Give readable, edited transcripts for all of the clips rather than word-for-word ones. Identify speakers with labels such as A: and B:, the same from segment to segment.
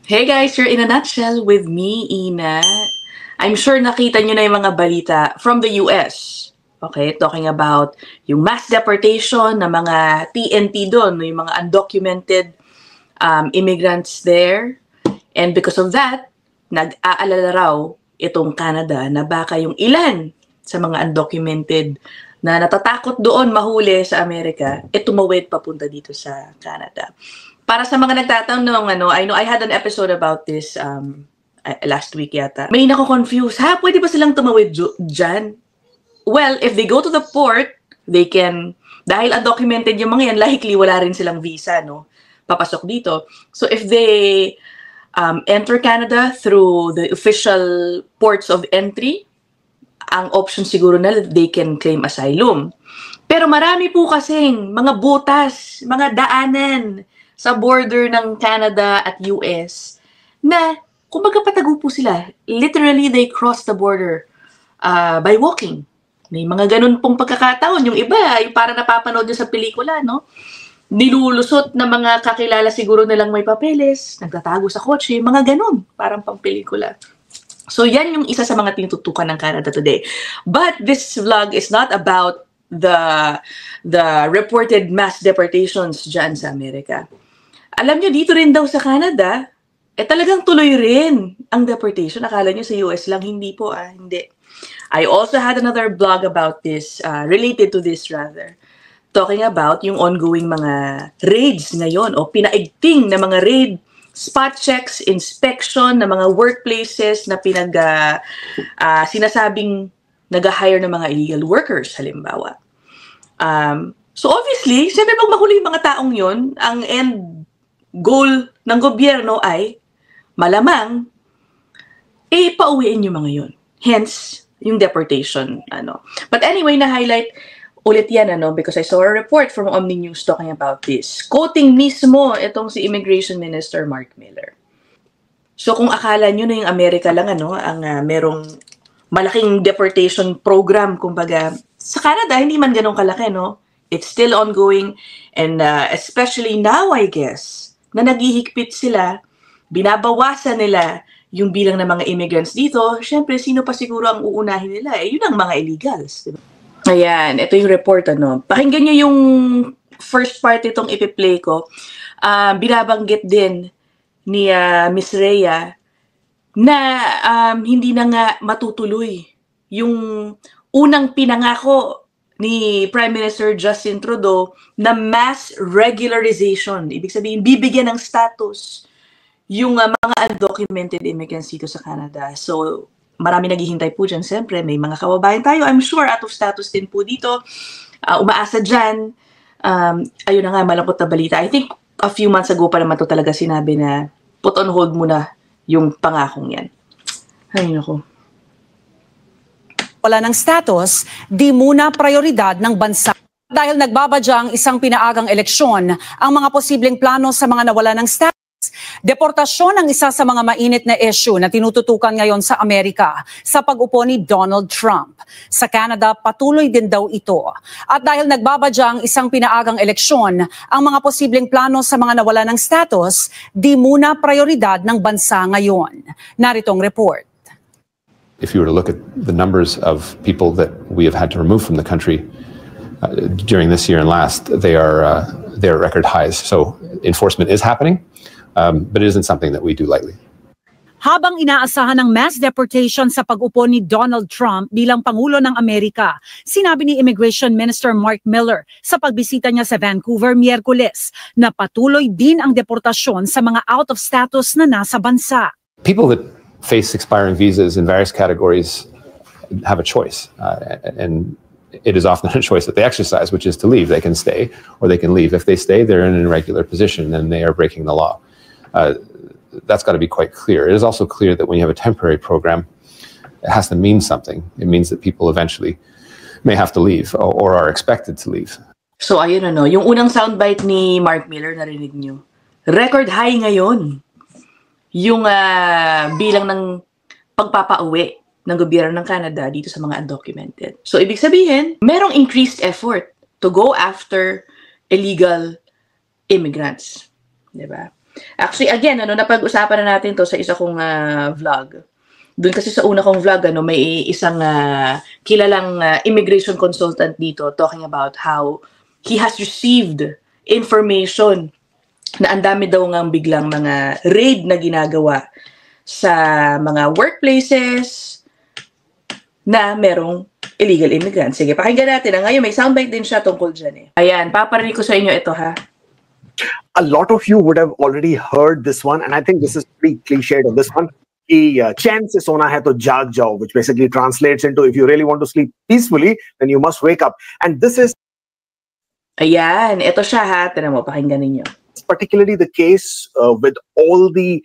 A: Hey guys, you're in a nutshell with me, Ina. I'm sure nakita nyo na yung mga balita from the US. Okay, talking about yung mass deportation ng mga TNT doon, yung mga undocumented immigrants there. And because of that, nag-aalala raw itong Canada na baka yung ilan sa mga undocumented na natatakot doon mahuli sa Amerika, tumawid papunta dito sa Canada. Para sa mga nagtatanong, I know I had an episode about this last week yata. May nako-confuse, pwede ba silang tumawid dyan? Well, if they go to the port, they can, dahil undocumented yung mga yan, likely wala rin silang visa, no? Papasok dito. So if they enter Canada through the official ports of entry, ang option siguro na they can claim asylum. Pero marami po kasing mga butas, mga daanan sa border ng Canada at US na kumbaga patago po sila. Literally, they cross the border by walking. May mga ganun pong pagkakataon. Yung iba, yung para napapanood nyo sa pelikula, no? Nilulusot na mga kakilala siguro nilang may papeles, nagtatago sa kotse, mga ganun, parang pang pelikula. So yan yung isa sa mga tinututukan ng Canada today. But this vlog is not about the reported mass deportations dyan sa Amerika. Alam nyo, dito rin daw sa Canada, talagang tuloy rin ang deportation. Akala nyo sa US lang, hindi po, hindi. I also had another blog about this, related to this rather, talking about yung ongoing mga raids ngayon, o pinaigting na mga raid, spot checks, inspection ng mga workplaces na sinasabing nag-hire ng mga illegal workers, halimbawa. So obviously, siyempre pag mahuli yung mga taong yon, ang end goal ng gobyerno ay malamang pauwiin yung mga yon. Hence, yung deportation. But anyway, na-highlight ulit yan, because I saw a report from Omni News talking about this. Quoting mismo itong si Immigration Minister Mark Miller. So kung akala nyo na yung Amerika lang, ang merong malaking deportation program, kumbaga, sa Canada, hindi man ganun kalaki, no? It's still ongoing, and especially now, I guess, na naghihigpit sila, binabawasan nila yung bilang ng mga immigrants dito, syempre, sino pa siguro ang uunahin nila? Yun ang mga illegals, diba? Ayan, ito yung report, Pakinggan nyo yung first part itong ipi-play ko. Binabanggit din ni Miss Rhea na hindi na nga matutuloy yung unang pinangako ni Prime Minister Justin Trudeau na mass regularization. Ibig sabihin, bibigyan ng status yung mga undocumented immigrants dito sa Canada. So, marami naghihintay po dyan. Siyempre, may mga kababayan tayo. I'm sure out of status din po dito. Umaasa dyan. Ayun na nga, malungkot na balita. I think a few months ago pa naman to talaga sinabi na put on hold muna yung pangakong yan. Ay, naku.
B: Wala ng status, di muna prioridad ng bansa. Dahil nagbabadya ang isang pinaagang eleksyon, ang mga posibleng plano sa mga nawala ng status. Deportasyon ang isa sa mga mainit na issue na tinututukan ngayon sa Amerika sa pag-upo ni Donald Trump. Sa Canada, patuloy din daw ito. At dahil nagbabadya ang isang pinaagang eleksyon, ang mga posibleng plano sa mga nawala ng status, di muna prioridad ng bansa ngayon. Naritong report.
C: If you were to look at the numbers of people that we have had to remove from the country during this year and last, they're record highs. So enforcement is happening. But it isn't something that we do lightly.
B: Habang inaasahan ng mass deportation sa pag-upo ni Donald Trump bilang Pangulo ng Amerika, sinabi ni Immigration Minister Mark Miller sa pagbisita niya sa Vancouver Miyerkules na patuloy din ang deportasyon sa mga out of status na nasa bansa.
C: People that face expiring visas in various categories have a choice, and it is often a choice that they exercise, which is to leave. They can stay or they can leave. If they stay, they're in an irregular position and they are breaking the law. That's got to be quite clear. It is also clear that when you have a temporary program, it has to mean something. It means that people eventually may have to leave or are expected to leave.
A: So ayun yung unang soundbite ni Mark Miller, narinig nyo. Record high ngayon yung bilang ng pagpapauwi ng gobyerno ng Canada dito sa mga undocumented. So ibig sabihin, merong increased effort to go after illegal immigrants. Diba? Actually, again, napag-usapan na natin to sa isa kong vlog. Doon kasi sa una kong vlog, may isang kilalang immigration consultant dito talking about how he has received information na ang dami daw ngang biglang mga raid na ginagawa sa mga workplaces na merong illegal immigrants. Sige, pakinggan natin. Ngayon, may soundbite din siya tungkol dyan. Ayan, paparinig ko sa inyo ito, ha?
D: A lot of you would have already heard this one, and I think this is pretty cliched on this one. Chain se sona hai to jaag jao, which basically translates into if you really want to sleep peacefully, then you must wake up. And this is
A: ayan, ito siya ha. Tignan mo, pakinggan ninyo.
D: Particularly the case with all the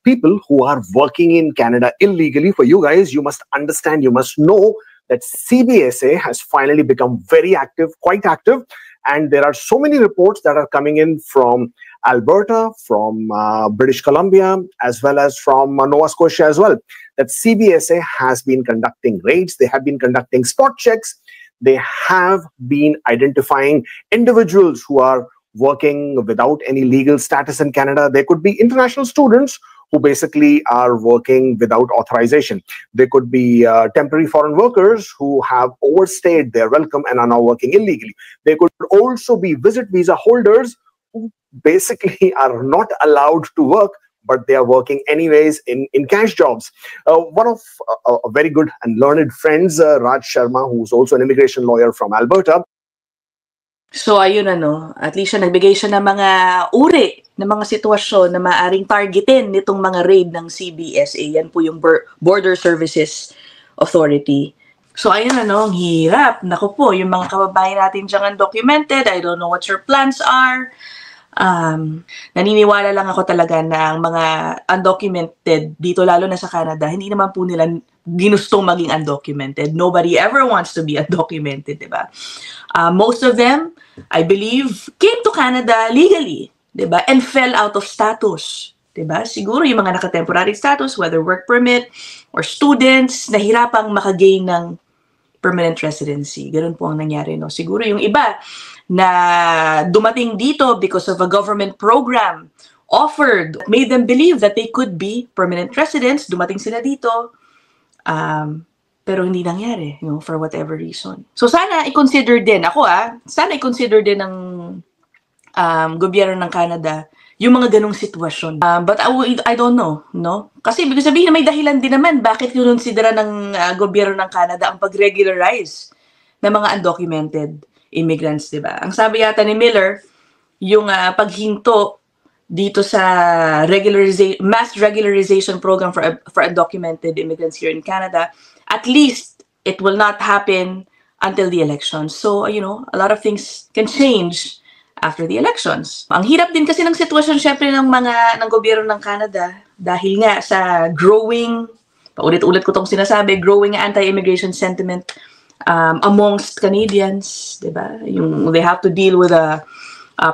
D: people who are working in Canada illegally. For you guys, you must understand, you must know that CBSA has finally become very active, quite active. And there are so many reports that are coming in from Alberta, from British Columbia, as well as from Nova Scotia as well, that CBSA has been conducting raids, they have been conducting spot checks, they have been identifying individuals who are working without any legal status in Canada. There could be international students who basically are working without authorization. There could be temporary foreign workers who have overstayed their welcome and are now working illegally. There could also be visit visa holders who basically are not allowed to work, but they are working anyways in cash jobs. One of a very good and learned friends, Raj Sharma, who's also an immigration lawyer from Alberta.
A: So ayun at least siya nagbigay siya ng mga uri ng mga sitwasyon na maaring targetin nitong mga raid ng CBSA. Yan po yung Border Services Authority. So ayun ang hirap. Naku po, yung mga kababayan natin diyang undocumented, I don't know what your plans are. Naniniwala lang ako talaga na ang mga undocumented dito, lalo na sa Canada, hindi naman po nila ginustong maging undocumented. Nobody ever wants to be undocumented, diba? Most of them, I believe, came to Canada legally, diba? And fell out of status, diba? Siguro yung mga naka-temporary status, whether work permit or students, nahirapang makagain ng permanent residency. Ganun po ang nangyari, no? Siguro yung iba na dumating dito because of a government program offered, made them believe that they could be permanent residents, dumating sila dito, pero hindi nangyari, for whatever reason. So sana i-consider din, sana i-consider din ng gobyerno ng Canada yung mga ganong sitwasyon. But I don't know, no? Kasi ibig sabihin na may dahilan din naman bakit kinonsidera ng gobyerno ng Canada ang pag-regularize ng mga undocumented immigrants, di ba? Ang sabi yata ni Miller, yung paghinto dito sa mass regularization program for undocumented immigrants here in Canada, at least it will not happen until the elections. So, a lot of things can change after the elections. Ang hirap din kasi ng sitwasyon syempre ng gobyerno ng Canada dahil nga sa growing, paulit-ulit ko tong sinasabi, growing anti-immigration sentiment amongst Canadians, diba? They have to deal with a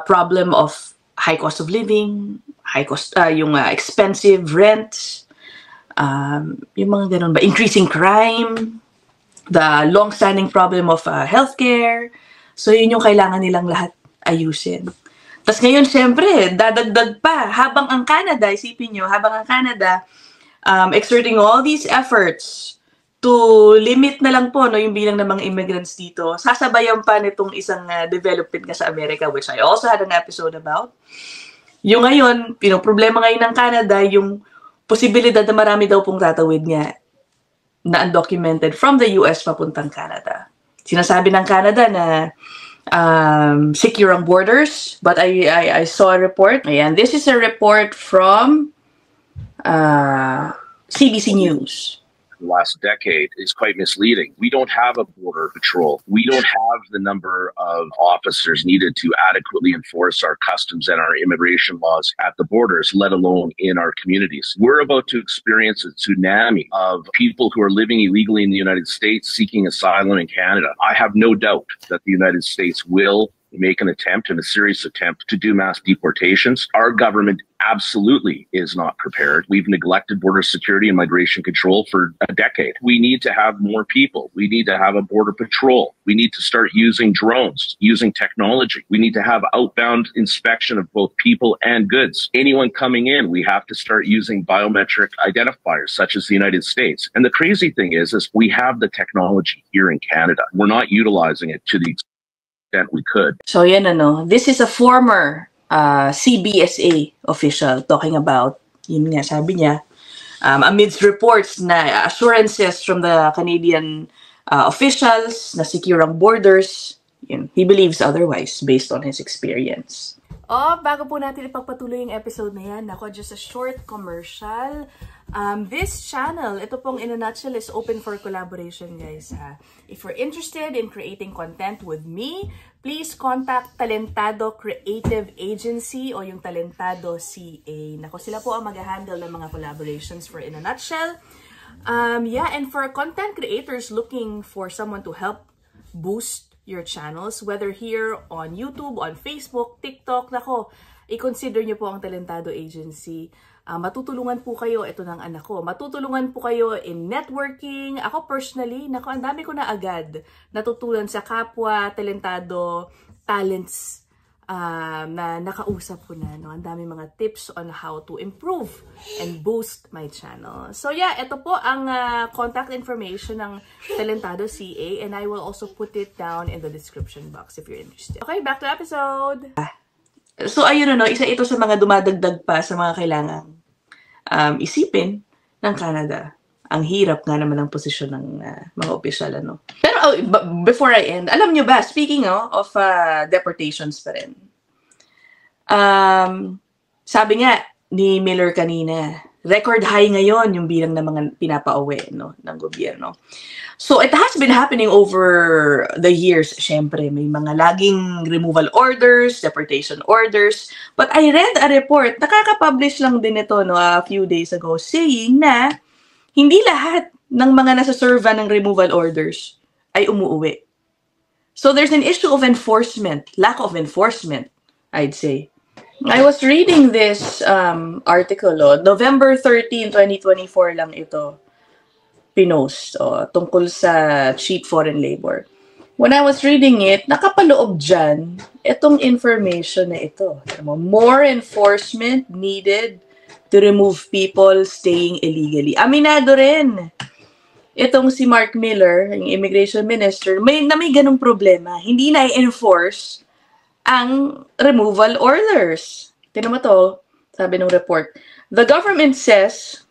A: problem of high cost of living, expensive rent, yung mga ganun ba, increasing crime, the long-standing problem of healthcare. So yun yung kailangan nilang lahat ayusin. Tapos ngayon, syempre, dadagdag pa, habang ang Canada, isipin nyo, exerting all these efforts to limit na lang po yung bilang ng mga immigrants dito, sasabayan pa nitong isang development nga sa Amerika, which I also had an episode about. Yung ngayon, problema ngayon ng Canada, yung posibilidad na marami daw pong tatawid nga na undocumented from the US papuntang Canada. Sinasabi ng Canada na secure ang borders, but I saw a report. Ayan, this is a report from CBC News.
E: Last decade is quite misleading. We don't have a border patrol. We don't have the number of officers needed to adequately enforce our customs and our immigration laws at the borders, let alone in our communities. We're about to experience a tsunami of people who are living illegally in the United States seeking asylum in Canada. I have no doubt that the United States will make an attempt and a serious attempt to do mass deportations. Our government absolutely is not prepared. We've neglected border security and migration control for a decade. We need to have more people. We need to have a border patrol. We need to start using drones, using technology. We need to have outbound inspection of both people and goods. Anyone coming in, we have to start using biometric identifiers such as the United States. And the crazy thing is we have the technology here in Canada. We're not utilizing it to the extent we could.
A: So yan ano, this is a former CBSA official talking about, yun nga sabi niya, amidst reports na assurances from the Canadian officials na secure ang borders, yun, he believes otherwise based on his experience. Bago po natin ipagpatuloy yung episode na yan, ako, just a short commercial. This channel, ito pong in a nutshell, is open for collaboration, guys. If you're interested in creating content with me, please contact Talentado Creative Agency o yung Talentado CA. Nako, sila po ang mag-handle ng mga collaborations for in a nutshell. Yeah, and for content creators looking for someone to help boost your channels, whether here on YouTube, on Facebook, TikTok, nako, i-consider nyo po ang Talentado Agency. Matutulungan po kayo, ito ng anak ko, matutulungan po kayo in networking. Ako personally, nako, ang dami ko na agad natutunan sa kapwa Talentado talents na nakausap ko na. No? Ang dami mga tips on how to improve and boost my channel. So yeah, ito po ang contact information ng Talentado CA, and I will also put it down in the description box if you're interested. Okay, back to episode! So ayun no, isa ito sa mga dumadagdag pa sa mga kailangang isipin ng Canada. Ang hirap nga naman ng posisyon ng mga opisyal, ano. Pero before I end, alam nyo ba, speaking of deportations pa rin, sabi nga ni Miller kanina, record high ngayon yung bilang ng mga pinapauwi, no, ng gobyerno. So it has been happening over the years. Syempre, may mga laging removal orders, deportation orders. But I read a report, nakaka-publish lang din ito no, a few days ago, saying na hindi lahat ng mga nasa-serva ng removal orders ay umuuwi. So there's an issue of enforcement, lack of enforcement, I'd say. I was reading this article, November 13, 2024 lang ito, pinost, tungkol sa cheap foreign labor. When I was reading it, nakapaloob dyan itong information na ito. More enforcement needed to remove people staying illegally. Aminado rin itong si Mark Miller, yung immigration minister, may ganong problema. Hindi na-enforce ang removal orders. Tignan mo to, sabi ng report. The government says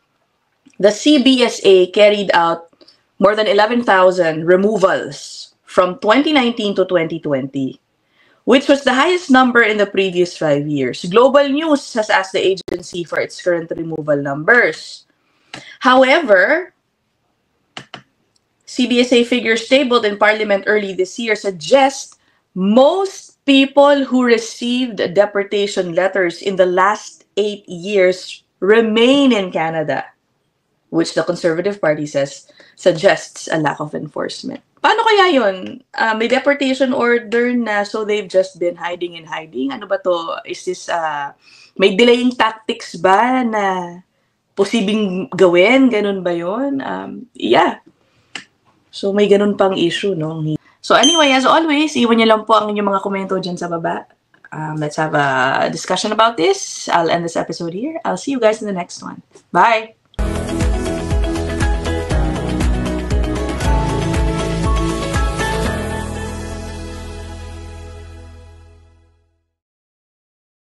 A: the CBSA carried out more than 11,000 removals from 2019 to 2020, which was the highest number in the previous 5 years. Global News has asked the agency for its current removal numbers. However, CBSA figures tabled in Parliament early this year suggest most people who received deportation letters in the last 8 years remain in Canada, which the Conservative Party says suggests a lack of enforcement. Paano kaya yun? May deportation order na, so they've just been hiding and hiding? Ano ba to? Is this, may delaying tactics ba na posibleng gawin? Ganun ba yun? Yeah. So may ganun pang issue, no? So anyway, as always, iwan niyo lang po ang inyong mga komento dyan sa baba. Let's have a discussion about this. I'll end this episode here. I'll see you guys in the next one. Bye!